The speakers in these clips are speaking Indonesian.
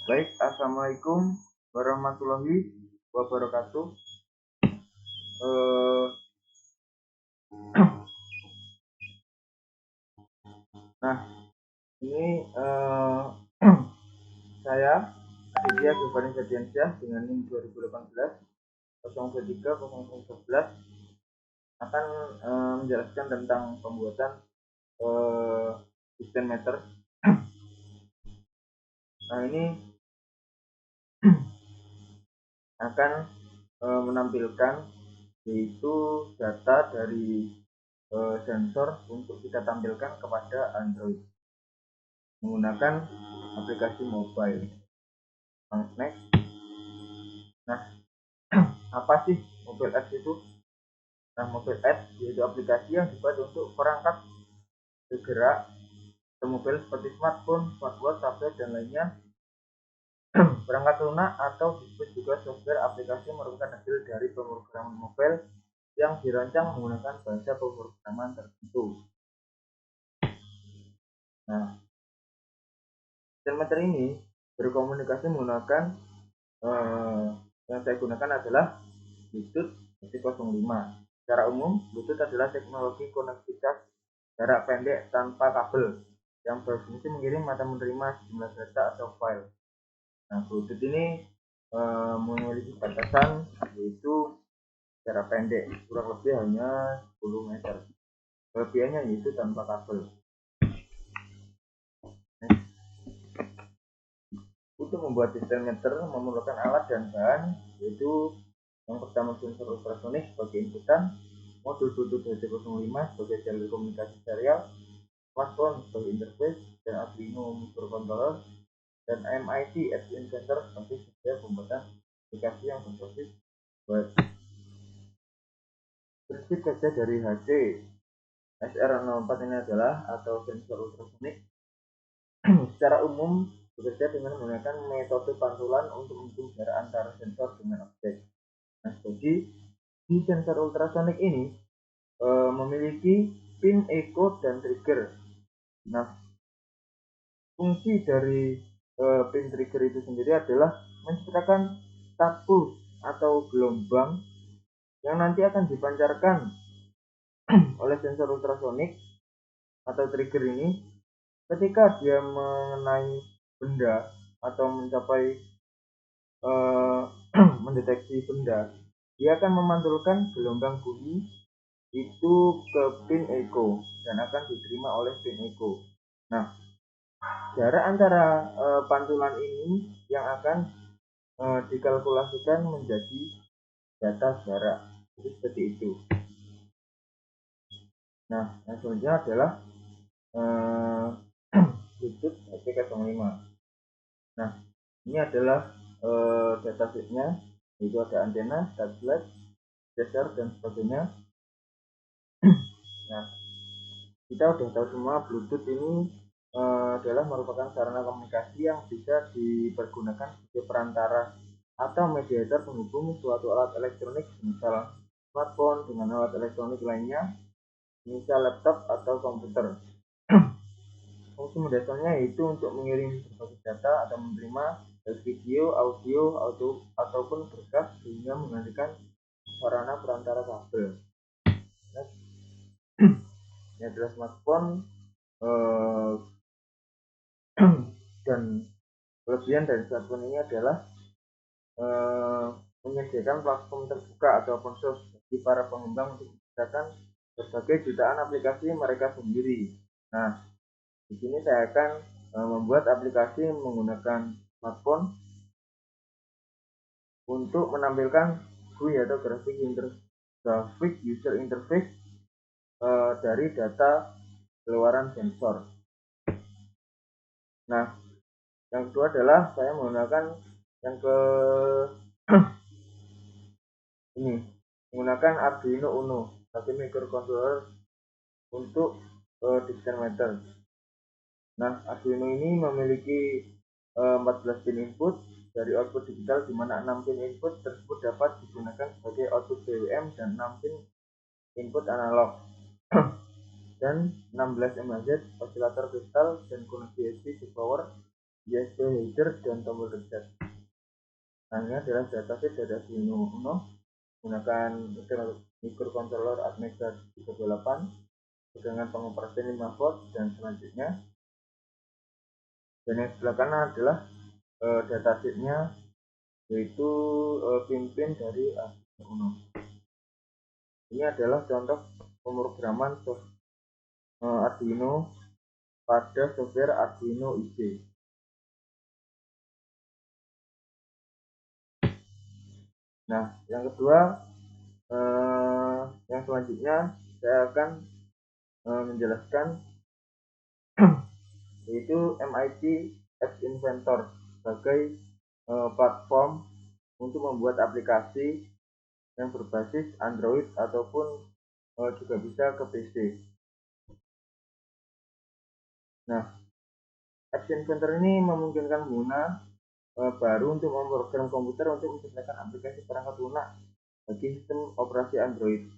Baik, assalamualaikum warahmatullahi wabarakatuh. Eh, nah, ini saya Aditya Giovanni Ferdiansyah dengan NIM 2018 023 0011 akan menjelaskan tentang pembuatan eh, distance meter. Nah, ini akan menampilkan yaitu data dari sensor untuk kita tampilkan kepada Android menggunakan aplikasi mobile. Next. Nah, apa sih mobile apps itu? Nah, mobile apps yaitu aplikasi yang dibuat untuk perangkat bergerak mobile seperti smartphone, smartwatch, tablet, dan lainnya. Perangkat lunak atau disebut juga software aplikasi merupakan hasil dari pemrograman mobile yang dirancang menggunakan bahasa pemrograman tertentu. Nah, telemeter ini berkomunikasi menggunakan yang saya gunakan adalah Bluetooth 05. Secara umum, Bluetooth adalah teknologi konektivitas jarak pendek tanpa kabel yang berfungsi mengirim atau menerima sejumlah data atau file. Nah, Bluetooth ini memiliki batasan yaitu jarak pendek kurang lebih hanya 10 meter. Kelebihannya yaitu tanpa kabel. Untuk membuat distance meter memerlukan alat dan bahan yaitu yang pertama sensor ultrasonik sebagai inputan, modul Bluetooth 5 sebagai jalur komunikasi serial, smartphone sebagai interface, dan Arduino microcontroller, dan MIT Edge Inventor sebagai software pembuatan aplikasi yang berbasis web. Prinsip kerja dari HC SR04 ini adalah atau sensor ultrasonik secara umum bekerja dengan menggunakan metode pantulan untuk menghitung jarak antara sensor dengan objek. Nah, jadi di sensor ultrasonik ini memiliki pin echo dan trigger. Nah, fungsi dari pin trigger itu sendiri adalah menciptakan status atau gelombang yang nanti akan dipancarkan oleh sensor ultrasonik atau trigger ini ketika dia mengenai benda atau mencapai mendeteksi benda, dia akan memantulkan gelombang bunyi itu ke pin echo dan akan diterima oleh pin echo. Nah, jarak antara pantulan ini yang akan dikalkulasikan menjadi data jarak. Jadi seperti itu. Nah, yang selanjutnya adalah Bluetooth SP05. Nah, ini adalah datasheetnya, yaitu ada antena, satelit, sensor, dan sebagainya. Nah, kita udah tahu semua Bluetooth ini adalah merupakan sarana komunikasi yang bisa dipergunakan sebagai perantara atau mediator penghubung suatu alat elektronik, misal smartphone dengan alat elektronik lainnya, misal laptop atau komputer. Fungsi mendasarnya yaitu untuk mengirim berbagai data atau menerima video, audio, ataupun berkas sehingga menggantikan sarana perantara kabel. Ini adalah smartphone dan kelebihan dari smartphone ini adalah menyediakan platform terbuka atau open source bagi para pengembang untuk menciptakan berbagai jutaan aplikasi mereka sendiri. Nah, di sini saya akan membuat aplikasi menggunakan smartphone untuk menampilkan GUI atau graphic user interface dari data keluaran sensor. Nah, yang kedua adalah saya menggunakan yang ke ini menggunakan Arduino Uno sebagai microcontroller untuk distance meter. Nah, Arduino ini memiliki 14 pin input dari output digital, di mana 6 pin input tersebut dapat digunakan sebagai output BWM dan 6 pin input analog dan 16 MHz oscillator kristal dan koneksi USB to power USB header dan tombol reset. Nah, ini adalah datasheet dari Arduino Uno menggunakan microcontroller Atmega 328 dengan pengoperasian 5 volt dan selanjutnya. Dan yang sebelah kanan adalah datasheetnya, yaitu pimpin dari Arduino Uno. Ini adalah contoh pemrograman Arduino pada software Arduino IDE. Nah, yang kedua, yang selanjutnya saya akan menjelaskan yaitu MIT Apps Inventor sebagai platform untuk membuat aplikasi yang berbasis Android ataupun juga bisa ke PC. Nah, Apps Inventor ini memungkinkan pengguna baru untuk memprogram komputer untuk menciptakan aplikasi perangkat lunak bagi sistem operasi Android.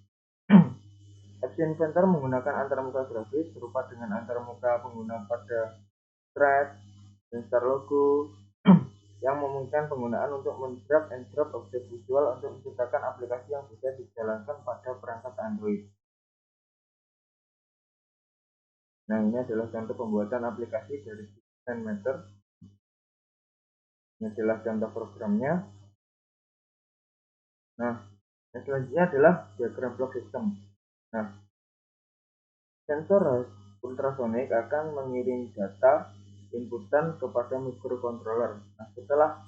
Apps Inventor menggunakan antarmuka grafis serupa dengan antarmuka pengguna pada thread dan star logo yang memungkinkan penggunaan untuk men-drag and drop objek visual untuk menciptakan aplikasi yang bisa dijalankan pada perangkat Android. Nah, ini adalah contoh pembuatan aplikasi dari Meter. Ini adalah contoh programnya. Nah, yang selanjutnya adalah diagram block system. Nah, sensor ultrasonik akan mengirim data inputan kepada microcontroller. Nah, setelah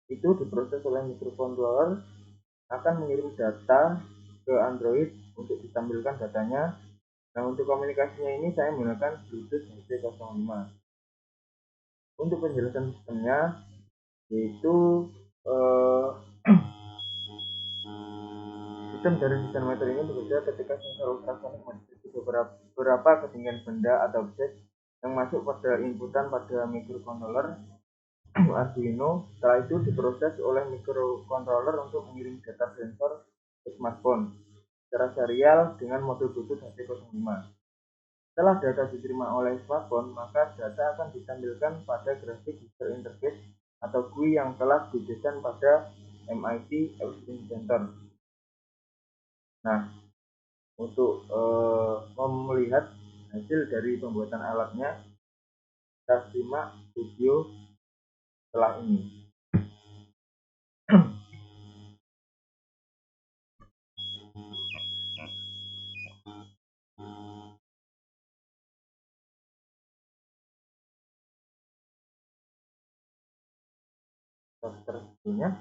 itu diproses oleh microcontroller akan mengirim data ke Android untuk ditampilkan datanya. Nah, untuk komunikasinya ini saya menggunakan Bluetooth HC05. Untuk penjelasan sistemnya, yaitu sistem dari desain meter ini bekerja ketika sensor ultrasonik mendeteksi beberapa ketinggian benda atau objek yang masuk pada inputan pada microcontroller Arduino. Setelah itu diproses oleh microcontroller untuk mengirim data sensor ke smartphone secara serial dengan modul Bluetooth HC05. Setelah data diterima oleh smartphone, maka data akan ditampilkan pada grafik user interface atau GUI yang telah didesain pada MIT Apps Inventor. Nah, untuk melihat hasil dari pembuatan alatnya, kita simak video setelah ini. Selanjutnya,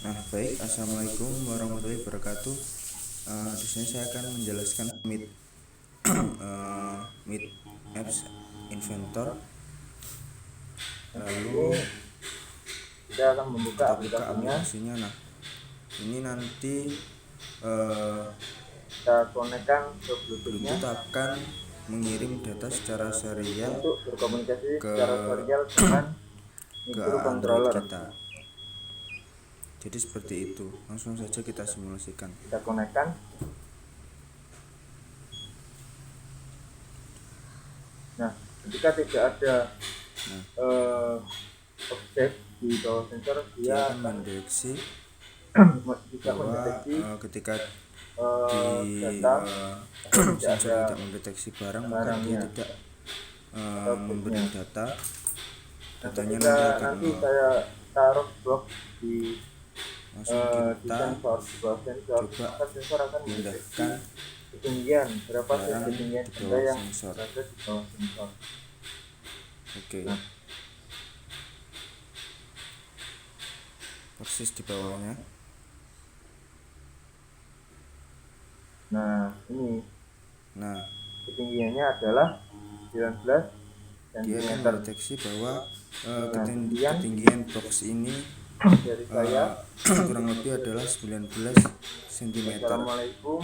Nah, baik, assalamualaikum warahmatullahi wabarakatuh. Di sini saya akan menjelaskan Meet Apps Inventor. Lalu kita akan membuka aplikasinya. Nah, ini nanti kita konekkan ke Bluetooth-nya. Bluetooth akan mengirim data secara serial untuk berkomunikasi secara serial dengan microcontroller kita. Jadi seperti itu. Langsung saja kita simulasikan. Kita konekkan. Nah, ketika tidak ada objek di bawah sensor, dia akan mendeteksi bahwa ketika di data sensor tidak mendeteksi barang, maka dia tidak memberi datanya nanti saya taruh blok di langsung kita sensor, maka sensor akan pindahkan ketinggian berapa ketinggian benda yang sensor. berada di bawah sensor. Oke. Persis di bawahnya. Nah, ini. Nah, ketinggiannya adalah 19 cm. Dia akan mendeteksi bahwa ketinggian box ini dari saya kurang lebih adalah 19 cm. Assalamualaikum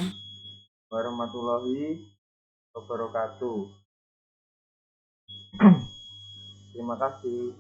warahmatullahi wabarakatuh. Terima kasih.